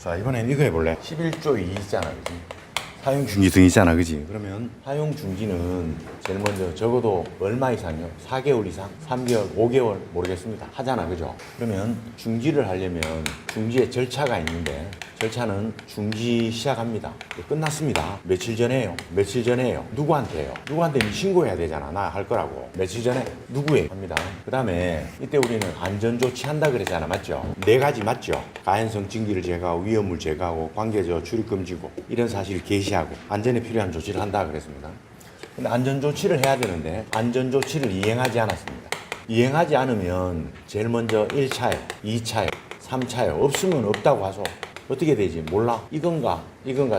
자, 이번엔 이거 해볼래? 11조 2 있잖아, 그지? 사용중지등 있잖아, 그지? 그러면 사용중지는 제일 먼저 적어도 얼마 이상이요? 4개월 이상? 3개월, 5개월? 모르겠습니다. 하잖아, 그죠? 그러면 중지를 하려면 중지의 절차가 있는데 절차는 중지 시작합니다. 끝났습니다. 며칠 전에요? 며칠 전에요? 누구한테요? 누구한테 신고해야 되잖아. 나 할 거라고. 며칠 전에 누구에 합니다. 그 다음에 이때 우리는 안전조치 한다 그랬잖아. 맞죠? 4가지 맞죠? 가연성 징기를 제거하고 위험물 제거하고 관계적 출입금지고 이런 사실을 게시하고 안전에 필요한 조치를 한다 그랬습니다. 근데 안전조치를 해야 되는데 안전조치를 이행하지 않았습니다. 이행하지 않으면 제일 먼저 1차요, 2차요, 3차요. 없으면 없다고 하소. 어떻게 되지? 몰라. 이건가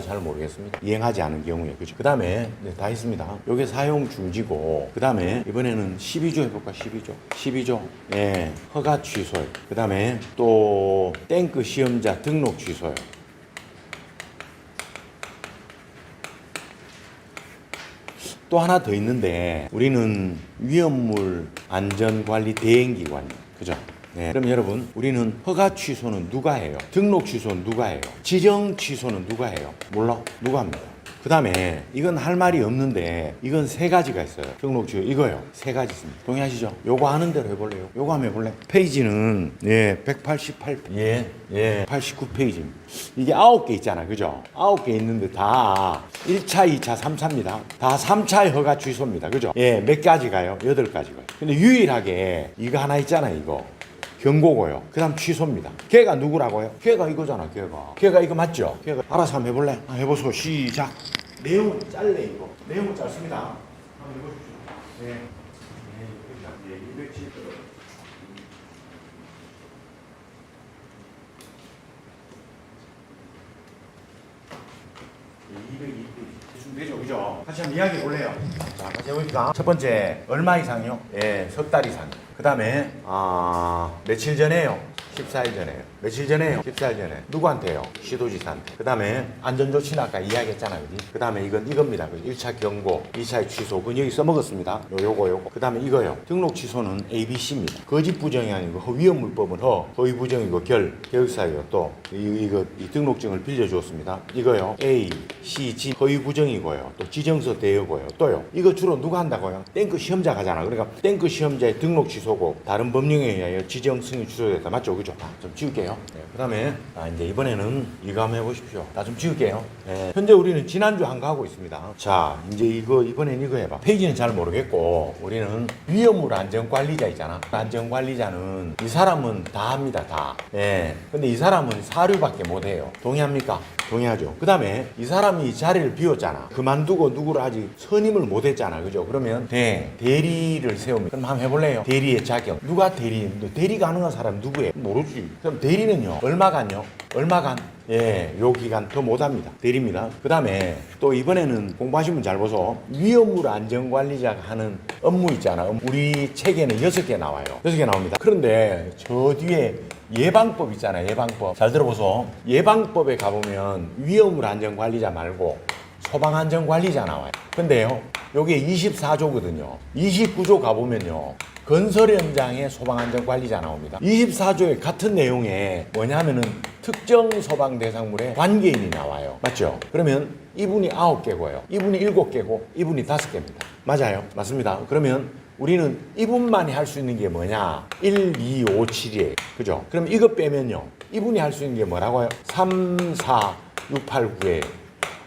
잘 모르겠습니다. 이행하지 않은 경우에. 그죠? 그 다음에, 네, 다 했습니다. 요게 사용 중지고, 그 다음에, 이번에는 12조 해볼까? 12조. 예, 허가 취소요. 그 다음에, 또, 탱크 시험자 등록 취소요. 또 하나 더 있는데, 우리는 위험물 안전관리 대행기관이에요. 그죠? 네. 그럼 여러분, 우리는 허가 취소는 누가 해요? 등록 취소는 누가 해요? 지정 취소는 누가 해요? 몰라? 누가 합니다. 그 다음에 이건 할 말이 없는데 이건 3가지가 있어요. 등록 취소 이거요. 3가지 있습니다. 동의하시죠? 요거 하는 대로 해볼래요? 요거 한번 해볼래? 페이지는 188 89페이지입니다. 이게 9개 있잖아. 그죠? 9개 있는데 다 1차, 2차, 3차입니다. 다 3차 허가 취소입니다. 그죠? 몇 가지가요? 8가지가요. 근데 유일하게 이거 하나 있잖아. 이거. 경고고요. 그 다음 취소입니다. 걔가 누구라고요? 걔가 이거잖아, 걔가 이거 맞죠? 걔가 알아서 한번 해볼래? 해보소. 시작. 내용은 짧네, 이거. 내용은 짧습니다. 한번 해보십시오. 네. 207. 되죠, 그죠? 같이 한번 이야기해 볼래요? 자, 같이 해봅시다. 첫 번째, 얼마 이상이요? 석 달 이상. 그 다음에, 며칠 전에요? 14일 전에요. 며칠 전에요? 14일 전에. 누구한테요? 시도지사한테. 그 다음에 안전조치는 아까 이야기했잖아요. 그 다음에 이겁니다. 1차 경고, 2차의 취소. 그건 여기 써먹었습니다. 요거. 그 다음에 이거요. 등록 취소는 ABC입니다. 거짓 부정이 아니고 위험물법은 허위 부정이고 계획사유요. 또 이 등록증을 빌려주었습니다. 이거요. A, C, G 허위 부정이고요. 또 지정서 대여고요. 또요. 이거 주로 누가 한다고요? 탱크 시험자가 하잖아. 그러니까 탱크 시험자의 등록 취소고 다른 법령에 의하여 지정 승인 취소됐다. 맞죠? 그죠? 좀 지울게요. 그 다음에 이제 이번에는 이거 한번 해보십시오. 나 좀 지울게요. 현재 우리는 지난주 한 거 하고 있습니다. 자, 이제 이번엔 이거 해봐. 페이지는 잘 모르겠고 우리는 위험물 안전관리자 있잖아. 안전관리자는 이 사람은 다 합니다. 다. 근데 이 사람은 사료밖에 못해요. 동의합니까? 동의하죠. 그 다음에 이 사람이 이 자리를 비웠잖아. 그만두고 누구를 아직 선임을 못했잖아. 그죠? 그러면 대리를 세웁니다. 그럼 한번 해볼래요? 대리의 자격. 누가 대리 가능한 사람 누구예요? 모르지. 그럼 대리는요? 얼마간요? 요 기간 더 못합니다. 대리입니다. 그 다음에 또 이번에는 공부하시면 잘 보소. 위험물 안전관리자가 하는 업무 있잖아. 우리 책에는 6개 나와요. 6개 나옵니다. 그런데 저 뒤에 예방법 있잖아요. 예방법. 잘 들어보소. 예방법에 가보면 위험물 안전관리자 말고 소방안전관리자 나와요. 근데요, 요게 24조거든요. 29조 가보면요. 건설 현장에 소방안전관리자 나옵니다. 24조의 같은 내용에 뭐냐면은 특정 소방 대상물에 관계인이 나와요. 맞죠? 그러면 이분이 9개고요. 이분이 7개고, 이분이 5개입니다. 맞아요? 맞습니다. 그러면 우리는 이분만이 할 수 있는 게 뭐냐? 1, 2, 5, 7이에요. 그죠? 그럼 이거 빼면요. 이분이 할 수 있는 게 뭐라고요? 3, 4, 6, 8, 9예요.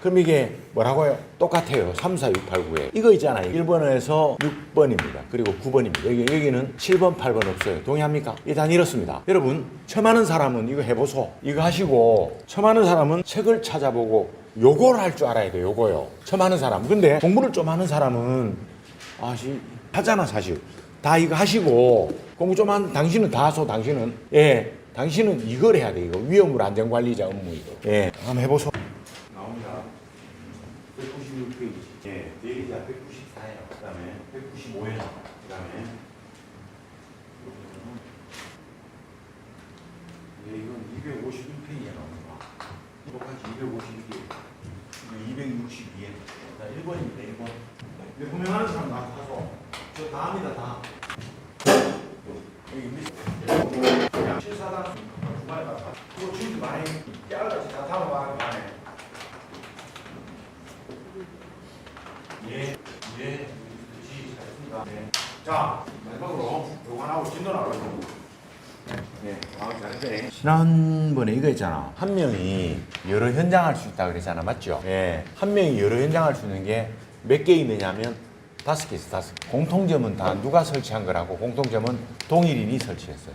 그럼 이게 뭐라고요? 똑같아요. 3, 4, 6, 8, 9에. 이거 있잖아요. 1번에서 6번입니다. 그리고 9번입니다. 여기는 7번, 8번 없어요. 동의합니까? 일단 이렇습니다. 여러분, 처음 하는 사람은 이거 해보소. 이거 하시고, 처음 하는 사람은 책을 찾아보고 요걸 할 줄 알아야 돼요. 요거요. 처음 하는 사람. 근데 공부를 좀 하는 사람은 하잖아, 사실. 다 이거 하시고, 공부 좀 하는 당신은 다 하소, 당신은. 당신은 이걸 해야 돼, 이거. 위험물 안전관리자 업무 이거. 한번 해보소. 196페이지. 대리자 194예요. 그 다음에 195예요. 그 다음에 이건 251페이지에 나오는 거. 똑같이 252에. 262에. 자, 1번입니다. 1번. 근데 분명하는 사람 나타서 저 다 합니다. 다. 여기 밑에. 그냥 실사단 주말에 가서 그거 주인들 많이 깨알같이 다음 와 다음에. 예, 그렇지, 잘했습니다. 네. 자, 마지막으로 요거 하나하고 진도 나가고. 네, 잘했네. 지난번에 이거 있잖아. 한 명이 여러 현장 할 수 있다 그랬잖아, 맞죠? 예, 한 명이 여러 현장 할 수 있는 게 몇 개 있느냐면 5개 있어, 5개. 공통점은 다 누가 설치한 거라고, 공통점은 동일인이 설치했어요.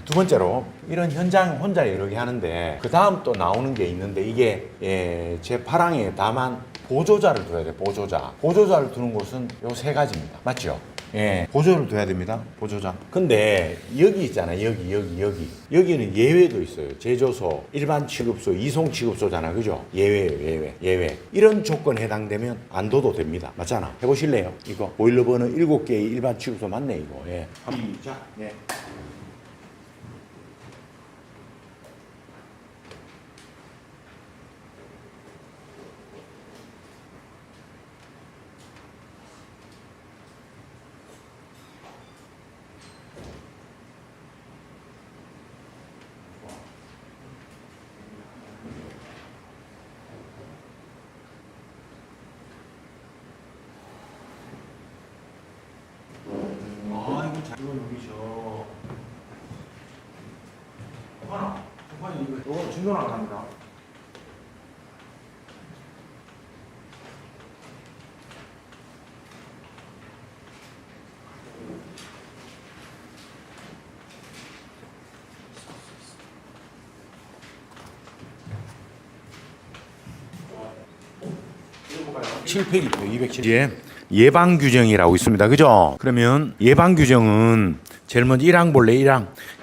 두 번째로 이런 현장 혼자 여러 개 하는데 그 다음 또 나오는 게 있는데 이게 제 파랑에 다만 보조자를 둬야 돼. 보조자를 두는 곳은 요 3가지입니다. 맞죠? 예, 보조를 둬야 됩니다. 보조자. 근데 여기 있잖아요. 여기는 예외도 있어요. 제조소, 일반 취급소, 이송 취급소잖아. 그죠? 예외. 이런 조건에 해당되면 안 둬도 됩니다. 맞잖아. 해보실래요? 이거 보일러 번호 7개의 일반 취급소 맞네 이거. 예. 시작. 예. 아이고 잘 여기셔. 소판이 이거 진도 나갑니다. 칠 페이지죠. 207. 예방 규정이라고 있습니다. 그죠? 그러면 예방 규정은 제일 먼저 1항 볼래?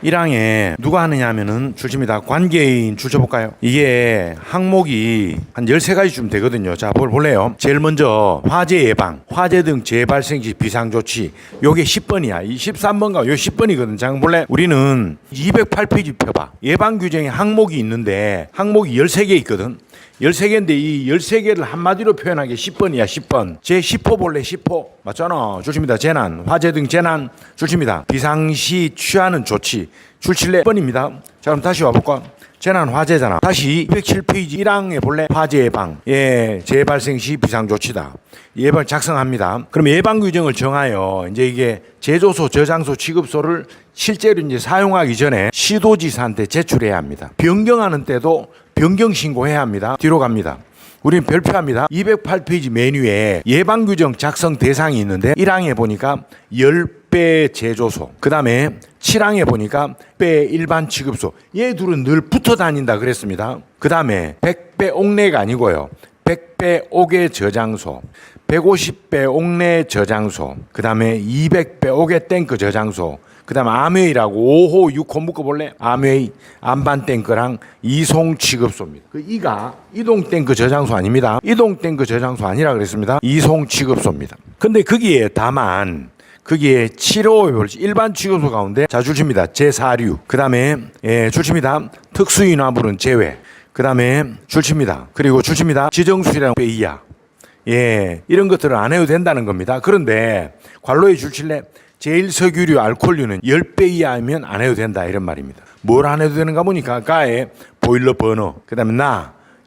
1항에 누가 하느냐 하면은 줄칩니다. 관계인 줄쳐볼까요? 이게 항목이 한 13가지쯤 되거든요. 자, 볼래요? 제일 먼저 화재 예방, 화재 등 재발생 시 비상조치. 요게 10번이야. 이 13번과 요 10번이거든. 자, 볼래? 우리는 208페이지 펴봐. 예방 규정에 항목이 있는데 항목이 13개 있거든. 13개인데 이 13개를 한마디로 표현하기 10번이야. 10번. 제 10호 볼래? 10호. 맞잖아. 줄칩니다. 재난, 화재 등 재난 줄칩니다. 비상시 취하는 조치 줄칠래 10번입니다. 자, 그럼 다시 와볼까? 재난 화재잖아. 다시 207페이지 1항에 볼래? 화재 예방. 예, 재발생 시 비상조치다. 예방 작성합니다. 그럼 예방 규정을 정하여 이제 이게 제조소, 저장소, 취급소를 실제로 이제 사용하기 전에 시도지사한테 제출해야 합니다. 변경하는 때도 변경 신고해야 합니다. 뒤로 갑니다. 우리는 별표합니다. 208페이지 메뉴에 예방규정 작성 대상이 있는데 1항에 보니까 10배 제조소, 그 다음에 7항에 보니까 100배 일반 취급소. 얘 둘은 늘 붙어 다닌다 그랬습니다. 그 다음에 100배 옥내가 아니고요. 100배 옥외 저장소, 150배 옥내 저장소, 그 다음에 200배 옥외 탱크 저장소, 그 다음에 암웨이라고 5호, 6호 묶어볼래? 암웨이, 안반 탱크랑 이송 취급소입니다. 그 이가 이동 탱크 저장소 아닙니다. 이동 탱크 저장소 아니라 그랬습니다. 이송 취급소입니다. 근데 거기에 다만 거기에 7호 일반 취급소 가운데 자 줄칩니다. 제4류. 그 다음에 줄칩니다. 특수인화물은 제외. 그 다음에 줄칩니다. 그리고 줄칩니다. 지정수량 배 이하. 예, 이런 것들을 안 해도 된다는 겁니다. 그런데 관로에 줄칠래? 제일석유류, 알코올류는 10배 이하면 안 해도 된다 이런 말입니다. 뭘 안 해도 되는가 보니까 가에 보일러 버너, 그 다음에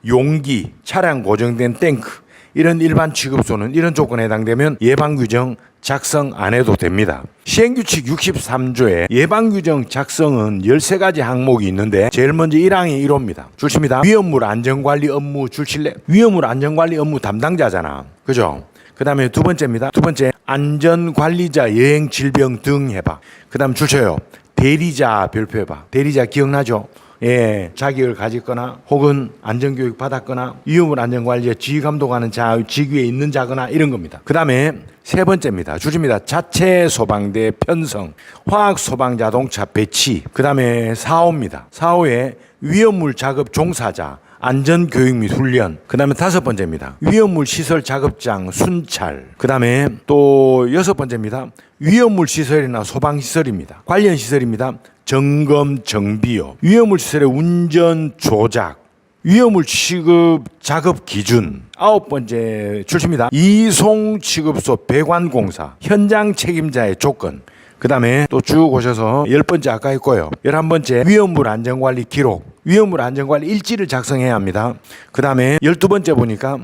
용기, 차량 고정된 탱크 이런 일반 취급소는 이런 조건에 해당되면 예방규정 작성 안 해도 됩니다. 시행규칙 63조에 예방규정 작성은 13가지 항목이 있는데 제일 먼저 1항이 1호입니다. 줄칩니다. 위험물 안전관리 업무 줄칠래? 위험물 안전관리 업무 담당자잖아. 그죠? 그 다음에 두 번째입니다. 두 번째, 안전관리자 여행 질병 등 해봐. 그 다음 줄쳐요. 대리자 별표해봐. 대리자 기억나죠? 예, 자격을 가졌거나 혹은 안전교육 받았거나 위험물 안전관리에 지휘감독하는 직위에 있는 자거나 이런 겁니다. 그 다음에 세 번째입니다. 줄입니다. 자체 소방대 편성, 화학 소방 자동차 배치. 그 다음에 4호입니다. 4호에 위험물 작업 종사자, 안전교육 및 훈련. 그 다음에 5번째입니다. 위험물 시설 작업장 순찰. 그 다음에 또 6번째입니다. 위험물 시설이나 소방시설입니다. 관련 시설입니다. 점검 정비요. 위험물 시설의 운전 조작. 위험물 취급 작업 기준. 9번째 출시입니다. 이송 취급소 배관공사 현장 책임자의 조건. 그 다음에 또 쭉 오셔서 10번째 아까 했고요. 11번째 위험물 안전관리 기록. 위험물 안전관리 일지를 작성해야 합니다. 그 다음에 12번째 보니까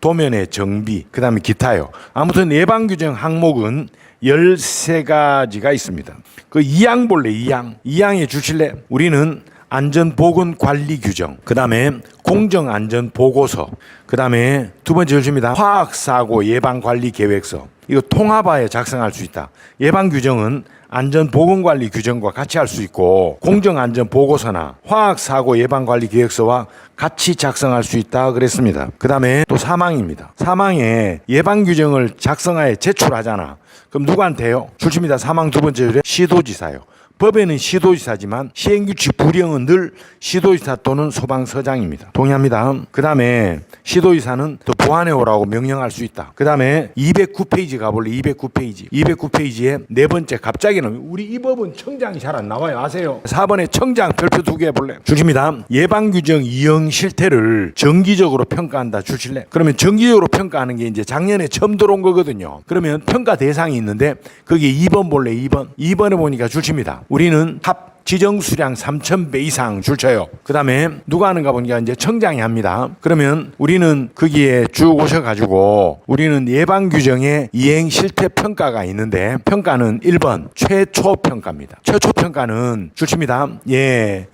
도면의 정비, 그 다음에 기타요. 아무튼 예방규정 항목은 13가지가 있습니다. 그 2항 볼래 2항에 주실래? 우리는 안전보건관리규정, 그 다음에 공정안전보고서, 그 다음에 두 번째 주십니다. 화학사고 예방관리계획서. 이거 통합하여 작성할 수 있다. 예방규정은 안전보건관리 규정과 같이 할 수 있고 공정안전보고서나 화학사고 예방관리계획서와 같이 작성할 수 있다 그랬습니다. 그 다음에 또 사망입니다. 사망에 예방규정을 작성하여 제출하잖아. 그럼 누구한테요? 주십니다. 사망 두 번째 줄에 시도지사요. 법에는 시도지사지만 시행규칙 불이행은 늘 시도지사 또는 소방서장입니다. 동의합니다. 그 다음에 시도지사는 더 보완해 오라고 명령할 수 있다. 그 다음에 209페이지 가볼래? 209페이지. 209페이지에 네 번째 갑자기는 우리 이 법은 청장이 잘 안 나와요. 아세요? 4번에 청장 별표 2개 해볼래? 주십니다. 예방규정 이행 실태를 정기적으로 평가한다. 주실래? 그러면 정기적으로 평가하는 게 이제 작년에 처음 들어온 거거든요. 그러면 평가 대상이 있는데 거기에 2번 볼래? 2번. 2번에 보니까 주십니다. 우리는 합 지정 수량 3,000배 이상 줄 쳐요. 그 다음에 누가 하는가 보니까 이제 청장이 합니다. 그러면 우리는 거기에 쭉 오셔가지고 우리는 예방규정의 이행 실태 평가가 있는데 평가는 1번 최초평가입니다. 최초평가는 줄칩니다.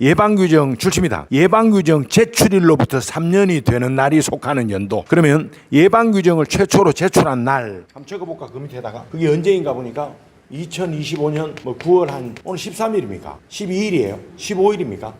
예방규정 줄칩니다. 예방규정 제출일로부터 3년이 되는 날이 속하는 연도. 그러면 예방규정을 최초로 제출한 날 한번 적어볼까? 그 밑에다가 그게 언제인가 보니까 2025년 9월 오늘 13일입니까? 12일이에요? 15일입니까?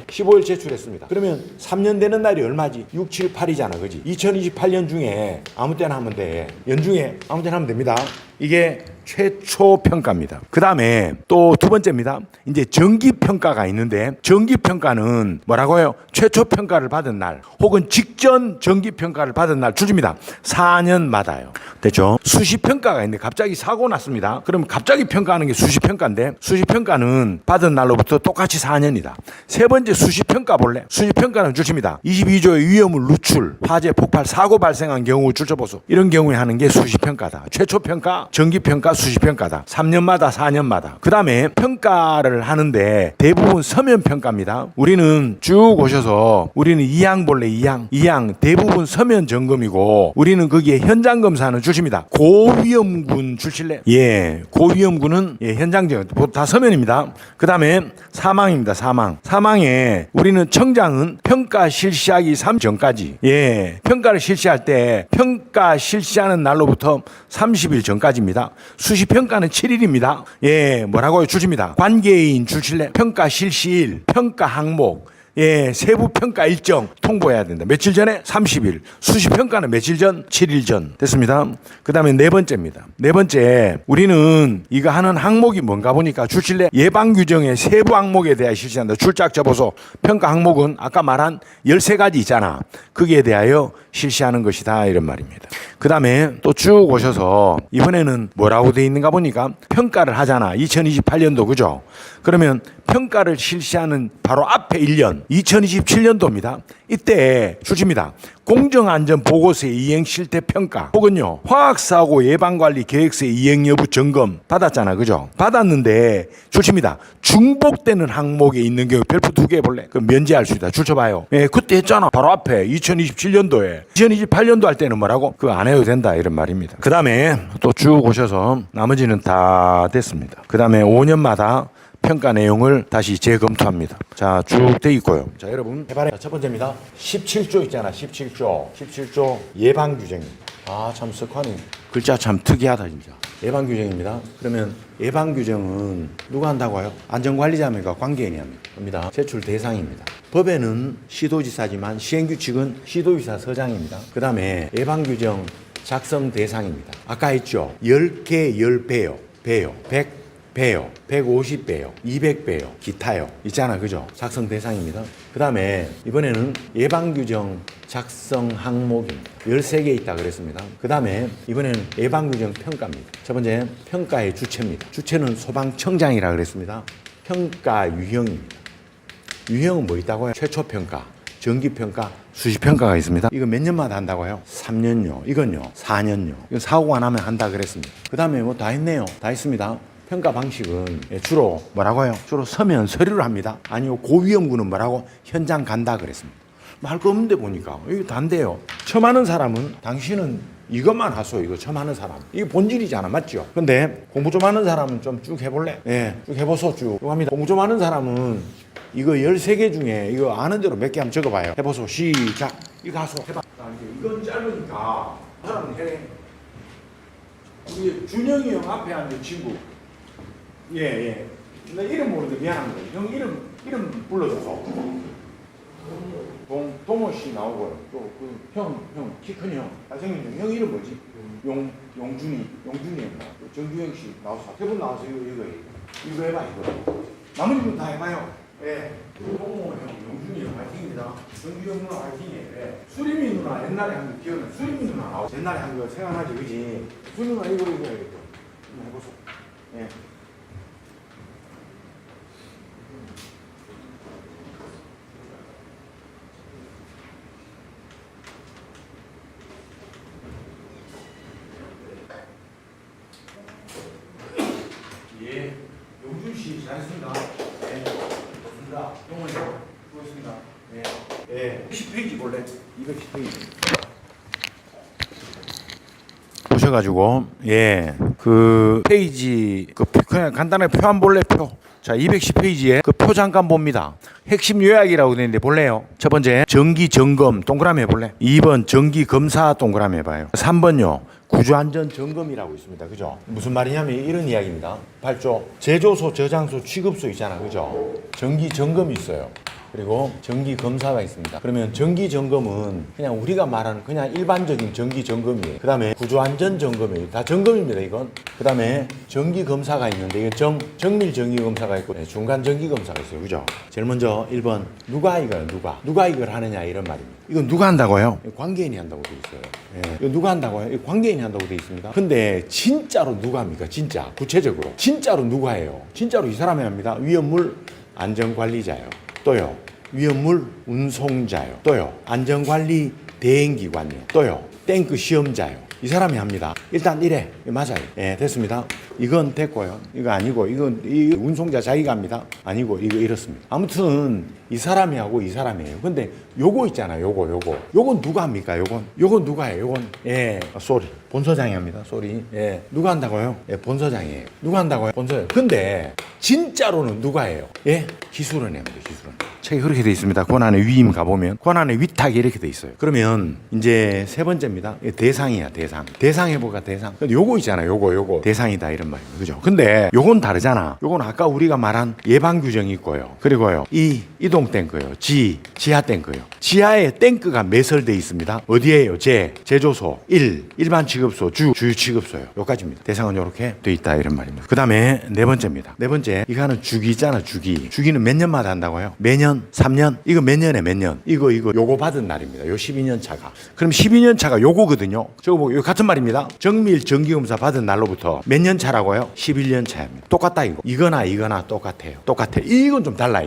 15일 제출했습니다. 그러면 3년 되는 날이 얼마지? 6, 7, 8이잖아. 그지? 2028년 중에 아무 때나 하면 돼. 연중에 아무 때나 하면 됩니다. 이게 최초 평가입니다. 그 다음에 또 두 번째입니다. 이제 정기 평가가 있는데 정기 평가는 뭐라고요? 최초 평가를 받은 날 혹은 직전 정기 평가를 받은 날 주줍니다. 4년마다요. 됐죠? 수시 평가가 있는데 갑자기 사고 났습니다. 그럼 갑자기 평가하는 게 수시 평가인데 수시 평가는 받은 날로부터 똑같이 4년이다. 세 번째 수시 평가 볼래? 수시 평가는 주십니다. 22조의 위험물 누출, 화재, 폭발, 사고 발생한 경우 줄쳐보소. 이런 경우에 하는 게 수시 평가다. 최초 평가, 정기 평가, 수시 평가다. 3년마다 4년마다. 그 다음에 평가를 하는데 대부분 서면 평가입니다. 우리는 쭉 오셔서 우리는 2항 볼래? 2항 대부분 서면 점검이고 우리는 거기에 현장 검사는 주십니다. 고위험군 주실래? 고위험군은 현장 점검 다 서면입니다. 그 다음에 사망입니다. 사망에 우리는 청장은 평가 실시하기 3일 전까지 평가를 실시할 때 평가 실시하는 날로부터 30일 전까지입니다. 수시 평가는 7일입니다. 뭐라고요? 주십니다. 관계인 주실래? 평가 실시일, 평가 항목, 세부 평가 일정 통보해야 된다. 며칠 전에? 30일. 수시 평가는 며칠 전? 7일 전. 됐습니다. 그 다음에 네 번째입니다. 네 번째, 우리는 이거 하는 항목이 뭔가 보니까 주실래? 예방규정의 세부 항목에 대하여 실시한다. 출작 접어서 평가 항목은 아까 말한 13가지 있잖아. 거기에 대하여 실시하는 것이다. 이런 말입니다. 그 다음에 또 쭉 오셔서 이번에는 뭐라고 돼 있는가 보니까 평가를 하잖아. 2028년도 그죠? 그러면 평가를 실시하는 바로 앞에 1년 2027년도입니다. 이때 주십니다. 공정안전보고서의 이행실태평가 혹은요 화학사고 예방관리계획서의 이행 여부 점검 받았잖아. 그죠? 받았는데 주십니다. 중복되는 항목에 있는 경우 별표 2개 해볼래? 그럼 면제할 수 있다. 줄쳐봐요. 그때 했잖아. 바로 앞에 2027년도에 2028년도 할 때는 뭐라고? 그거 안 해도 된다 이런 말입니다. 그 다음에 또 쭉 오셔서 나머지는 다 됐습니다. 그 다음에 5년마다 평가 내용을 다시 재검토합니다. 자, 쭉 돼 있고요. 자, 여러분 해봐라. 첫 번째입니다. 17조 있잖아. 17조 예방규정입니다. 아, 참 석환이 글자 참 특이하다 진짜. 예방규정입니다. 그러면 예방규정은 누가 한다고 해요? 안전관리자입니까? 관계인이 합니다. 제출 대상입니다. 법에는 시도지사지만 시행규칙은 시도지사 서장입니다. 그 다음에 예방규정 작성 대상입니다. 아까 했죠? 10개 10배요. 100배요, 150배요, 200배요, 기타요. 있잖아. 그죠? 작성 대상입니다. 그 다음에 이번에는 예방규정 작성 항목입니다. 13개 있다 그랬습니다. 그 다음에 이번에는 예방규정 평가입니다. 첫 번째, 평가의 주체입니다. 주체는 소방청장이라 그랬습니다. 평가 유형입니다. 유형은 뭐 있다고요? 최초평가, 정기평가, 수시평가가 있습니다. 이거 몇 년마다 한다고 해요? 3년요. 이건요? 4년요. 이건 사고가 나면 한다 그랬습니다. 그 다음에 뭐 다 했네요. 다 했습니다. 평가 방식은 주로 뭐라고요? 주로 서면 서류를 합니다. 아니요, 고위험군은 뭐라고? 현장 간다 그랬습니다. 말 거 없는데 보니까 이거 단데요. 처음 하는 사람은 당신은 이것만 하소. 이거 처음 하는 사람. 이게 본질이잖아. 맞죠? 근데 공부 좀 하는 사람은 좀 쭉 해볼래? 예, 쭉 해보소. 쭉 합니다. 공부 좀 하는 사람은 이거 13개 중에 이거 아는 대로 몇 개 한번 적어봐요. 해보소. 시작. 이거 하소. 해봐. 이건 짧으니까 사람은 해. 우리 준영이 형 앞에 앉은 친구. 예. 나 이름 모르는데 미안한 거예요. 형 이름 불러줘서. 동호 씨 나오고요. 또 형 키 큰 형, 잘생긴 형 이름 뭐지? 용준이 형 나오고 정규영 씨 나와서 세 분 나와서 이거 해봐 이거. 나머지 분 다 해봐요. 예. 동호 형, 용준이 형 화이팅입니다. 정규영 누나 화이팅이에요. 예. 수림이 누나 옛날에 한 거 기억나? 수림이 누나 나오. 옛날에 한 거 생각나지, 그지? 수림이 누나 이거 해야겠다. 한번 해보소. 예. 예, 용준 씨 잘했습니다. 네, 좋습니다. 용원 형, 수고했습니다. 네, 10페이지 볼래? 210페이지. 보셔가지고, 그 페이지, 그냥 간단하게 표 한 볼래, 표. 자, 210페이지에 그 표 잠깐 봅니다. 핵심 요약이라고 되어 있는데 볼래요? 첫 번째, 정기 점검 동그라미 해볼래? 2번, 정기 검사 동그라미 해봐요. 3번요. 구조안전 점검이라고 있습니다. 그죠? 무슨 말이냐면 이런 이야기입니다. 8조. 제조소, 저장소, 취급소 있잖아. 그죠? 정기 점검이 있어요. 그리고 정기 검사가 있습니다. 그러면 정기 점검은 그냥 우리가 말하는 그냥 일반적인 정기 점검이에요. 그 다음에 구조안전 점검이에요. 다 점검입니다, 이건. 그 다음에 정기 검사가 있는데 이건 정밀 정기 검사가 있고 중간 정기 검사가 있어요. 그죠? 제일 먼저 1번. 누가 이거요? 누가 이걸 하느냐 이런 말입니다. 이건 누가 한다고요? 관계인이 한다고 돼 있어요. 이거 누가 한다고요? 이거 관계인이 한다고 돼 있습니다. 근데 진짜로 누가 합니까? 진짜 구체적으로 진짜로 누가 해요? 진짜로 이 사람이 합니다. 위험물 안전관리자요. 또요, 위험물 운송자요. 또요, 안전관리 대행기관이요. 또요, 탱크 시험자요. 이 사람이 합니다. 일단 이래. 맞아요. 됐습니다. 이건 됐고요. 이거 아니고, 이 운송자 자기가 합니다. 아니고, 이거 이렇습니다. 아무튼, 이 사람이 하고 이 사람이에요. 근데 요거 있잖아요. 요건 누가 합니까? 요건 누가 해요? 쏘리. 본서장이 합니다. 쏘리. 누가 한다고요? 본서장이에요. 누가 한다고요? 본서요. 근데, 진짜로는 누가 해요? 기술원이 합니다. 기술원. 책이 그렇게 돼 있습니다. 권한의 위임 가보면 권한의 위탁이 이렇게 돼 있어요. 그러면 이제 세 번째입니다. 대상이야, 대상 해볼까, 대상. 근데 요거 있잖아요. 요거 대상이다 이런 말입니다. 그죠? 근데 요건 다르잖아. 요건 아까 우리가 말한 예방 규정이 있고요. 그리고요, 이동 탱크요, 지하 탱크요. 지하에 탱크가 매설돼 있습니다. 어디에요? 제조소, 일반 취급소, 주유 취급소요. 요까지입니다. 대상은 요렇게 돼 있다 이런 말입니다. 그 다음에 네 번째입니다. 네 번째, 이거 하는 주기 있잖아. 주기는 몇 년마다 한다고요? 매년, 3년? 이거 몇 년에 몇 년? 이거 요거 받은 날입니다. 요 12년 차가. 그럼 12년 차가 요거거든요. 저거 보고, 요 같은 말입니다. 정밀 정기검사 받은 날로부터 몇 년 차라고요? 11년 차입니다. 똑같다 이거. 이거나 똑같아요. 이건 좀 달라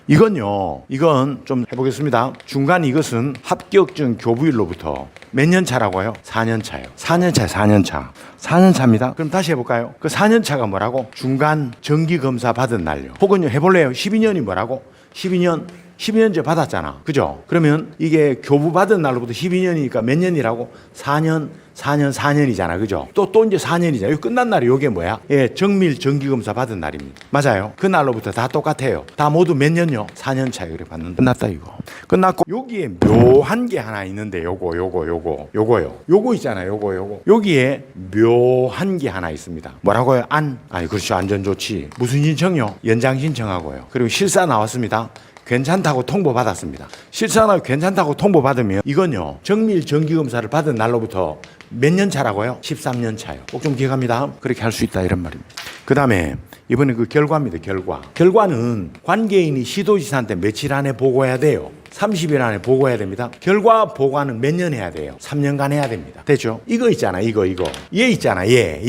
이건요. 이건 좀 해보겠습니다. 중간 이것은 합격증 교부일로부터 몇 년 차라고요? 4년 차요. 4년 차입니다. 그럼 다시 해볼까요? 그 4년 차가 뭐라고? 중간 정기검사 받은 날요. 혹은요, 해볼래요? 12년이 뭐라고? 12년째 받았잖아. 그죠? 그러면 이게 교부 받은 날로부터 12년이니까 몇 년이라고? 4년이잖아. 그죠? 또 이제 4년이잖아. 이거 끝난 날이 요게 뭐야? 정밀 정기검사 받은 날입니다. 맞아요. 그 날로부터 다 똑같아요. 다 모두 몇 년요? 4년 차에 그래 받는다. 끝났다 이거. 끝났고 여기에 묘한 게 하나 있는데 요거요. 요거 있잖아요. 요거. 여기에 묘한 게 하나 있습니다. 뭐라고요? 그렇죠. 안전조치. 무슨 신청요? 연장 신청하고요. 그리고 실사 나왔습니다. 괜찮다고 통보받았습니다. 실사나 괜찮다고 통보받으면 이건요, 정밀 정기검사를 받은 날로부터 몇 년 차라고요? 13년 차요. 꼭 좀 기억합니다. 그렇게 할 수 있다 이런 말입니다. 그 다음에 이번에 그 결과입니다. 결과는 관계인이 시도지사한테 며칠 안에 보고해야 돼요. 30일 안에 보고해야 됩니다. 결과 보고는 몇 년 해야 돼요? 3년간 해야 됩니다. 됐죠? 이거 있잖아. 이거. 얘 있잖아. 얘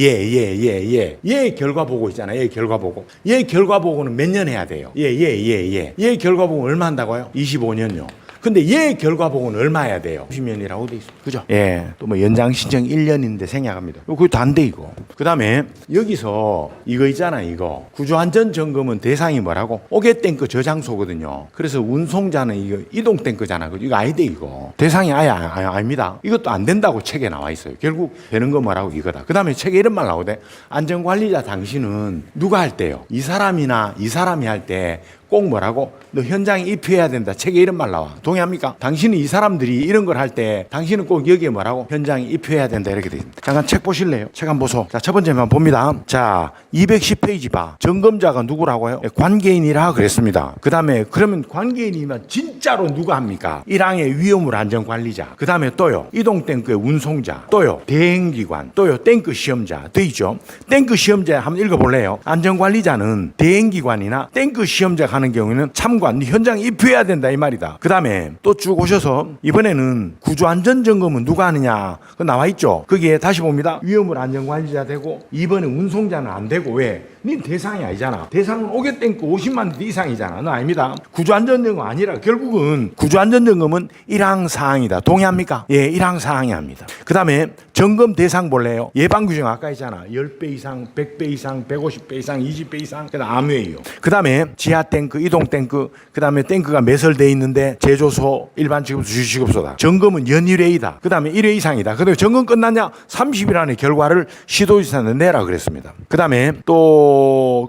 결과 보고 있잖아. 얘 결과 보고. 얘 결과 보고는 몇 년 해야 돼요? 얘 결과 보고 얼마 한다고요? 25년요. 근데 얘 결과 보고는 얼마야 돼요? 90년이라고 돼 있어. 그죠? 예. 또 뭐 연장 신청 1년인데 생략합니다. 그것도 안 돼 이거. 그다음에 여기서 이거 있잖아 이거. 구조안전 점검은 대상이 뭐라고? 오게 탱크 저장소거든요. 그래서 운송자는 이거 이동 탱크잖아. 이거 아니다 이거. 대상이 아닙니다. 이것도 안 된다고 책에 나와 있어요. 결국 되는 거 뭐라고 이거다. 그다음에 책에 이런 말 나오대. 안전관리자 당신은 누가 할 때요? 이 사람이나 이 사람이 할 때 꼭 뭐라고? 너 현장에 입회해야 된다. 책에 이런 말 나와. 동의합니까? 당신은 이 사람들이 이런 걸 할 때 당신은 꼭 여기에 뭐라고? 현장에 입회해야 된다. 이렇게 돼 있습니다. 잠깐 책 보실래요? 책 한번 보소. 자, 첫 번째만 봅니다. 자, 210페이지 봐. 점검자가 누구라고요? 관계인이라 그랬습니다. 그 다음에 그러면 관계인이면 진짜로 누가 합니까? 1항의 위험물 안전관리자. 그 다음에 또요. 이동탱크의 운송자. 또요. 대행기관. 또요. 탱크 시험자. 돼 있죠? 탱크 시험자 한번 읽어볼래요? 안전관리자는 대행기관이나 탱크 시험자 하는 경우에는 참관, 현장에 입회해야 된다 이 말이다. 그 다음에 또 쭉 오셔서 이번에는 구조안전점검은 누가 하느냐 그 나와 있죠. 거기에 다시 봅니다. 위험물 안전관리자 되고 이번에 운송자는 안 되고 왜? 닌 대상이 아니잖아. 대상은 오게 탱크 50만 대 이상이잖아. 너 아닙니다. 구조안전점검 아니라 결국은 구조안전점검은 1항 사항이다. 동의합니까? 예, 1항 사항이 합니다. 그 다음에 점검 대상 볼래요? 예방규정 아까 있잖아. 10배 이상, 100배 이상, 150배 이상, 20배 이상. 그 다음 암웨이요. 그 다음에 지하 탱크, 이동 탱크, 그 다음에 탱크가 매설되어 있는데 제조소, 일반 직업소, 주식업소다. 점검은 연일회이다. 그 다음에 1회 이상이다. 그 다음에 점검 끝났냐? 30일 안에 결과를 시도지사한테 내라 그랬습니다. 그 다음에 또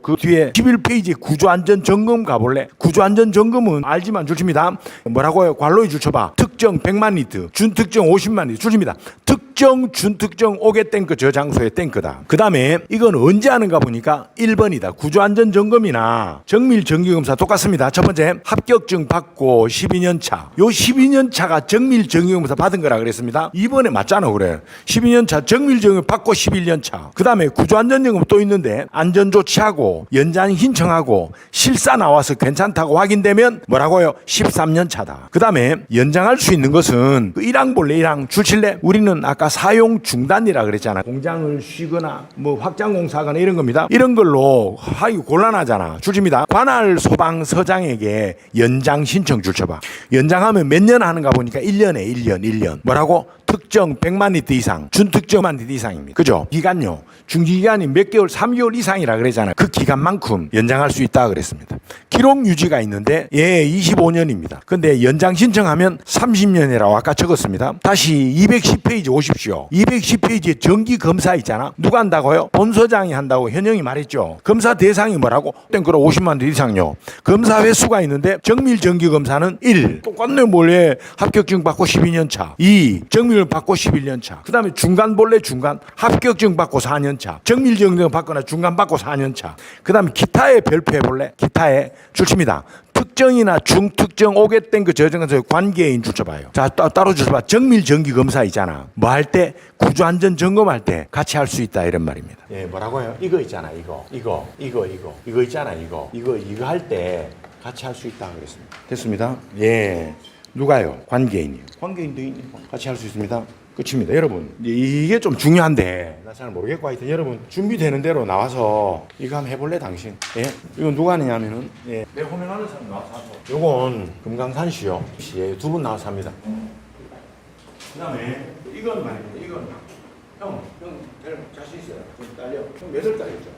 그 뒤에 11페이지 구조안전 점검 가볼래? 구조안전 점검은 알지만 줄칩니다. 뭐라고요? 관로에 줄쳐봐. 특정 100만 리터, 준특정 50만 리터 줄칩니다. 특정, 준특정 오게 탱크 저장소의 탱크다. 그 다음에 이건 언제 하는가 보니까 1번이다. 구조안전 점검이나 정밀 정기검사 똑같습니다. 첫 번째 합격증 받고 12년 차. 요 12년 차가 정밀 정기검사 받은 거라 그랬습니다. 2번에 맞잖아 그래. 12년 차 정밀 정기검사 받고 11년 차. 그 다음에 구조안전 점검 또 있는데 안전조치하고 연장 신청하고 실사 나와서 괜찮다고 확인되면 뭐라고요? 13년 차다. 그 다음에 연장할 수 있는 것은 그 1항 볼래 1항 줄칠래? 우리는 아까 사용 중단이라 그랬잖아. 공장을 쉬거나 뭐 확장 공사하거나 이런 겁니다. 이런 걸로 하기 곤란하잖아. 줄칩니다. 관할 소방서장에게 연장 신청 줄쳐봐. 연장하면 몇 년 하는가 보니까 1년에 1년. 뭐라고? 특정 100만 리터 이상, 준특정 1만 리터 이상입니다. 그죠? 기간요. 중기기간이 몇 개월, 3개월 이상이라 그랬잖아요. 그 기간만큼 연장할 수 있다 그랬습니다. 기록 유지가 있는데 25년입니다. 근데 연장 신청하면 30년이라고 아까 적었습니다. 다시 210페이지 오십시오. 210페이지에 정기 검사 있잖아. 누가 한다고요? 본소장이 한다고 현영이 말했죠. 검사 대상이 뭐라고? 땡그로 50만 리터 이상요. 검사 횟수가 있는데 정밀 정기 검사는 1. 똑같네 몰래 합격증 받고 12년 차. 2. 정밀 받고 11년 차. 그 다음에 중간 볼래 중간 합격증 받고 4년 차. 정밀 정정 받거나 중간 받고 4년 차. 그 다음에 기타에 별표해 볼래? 기타에 줄칩니다. 특정이나 중특정 오게 땡그 저정에서 관계인 줄쳐봐요. 자, 따로 줄쳐봐. 정밀 정기 검사 있잖아. 뭐 할 때 구조안전 점검할 때 같이 할 수 있다 이런 말입니다. 예, 뭐라고요? 이거 있잖아. 이거 있잖아. 이거 할 때 같이 할 수 있다 그랬습니다. 됐습니다. 예. 누가요? 관계인이요. 관계인도 같이 할 수 있습니다. 끝입니다. 여러분 이게 좀 중요한데 나 잘 모르겠고 하여튼 여러분 준비되는 대로 나와서 이거 한번 해볼래 당신? 예? 이건 누가 하느냐면은 내 호명하는 사람 나와서 하죠. 요건 금강산시요. 예, 두 분 나와서 합니다. 그 다음에 이건 말입니다. 이건 형 자신 있어요? 좀 딸려. 형 몇 살 딸렸죠?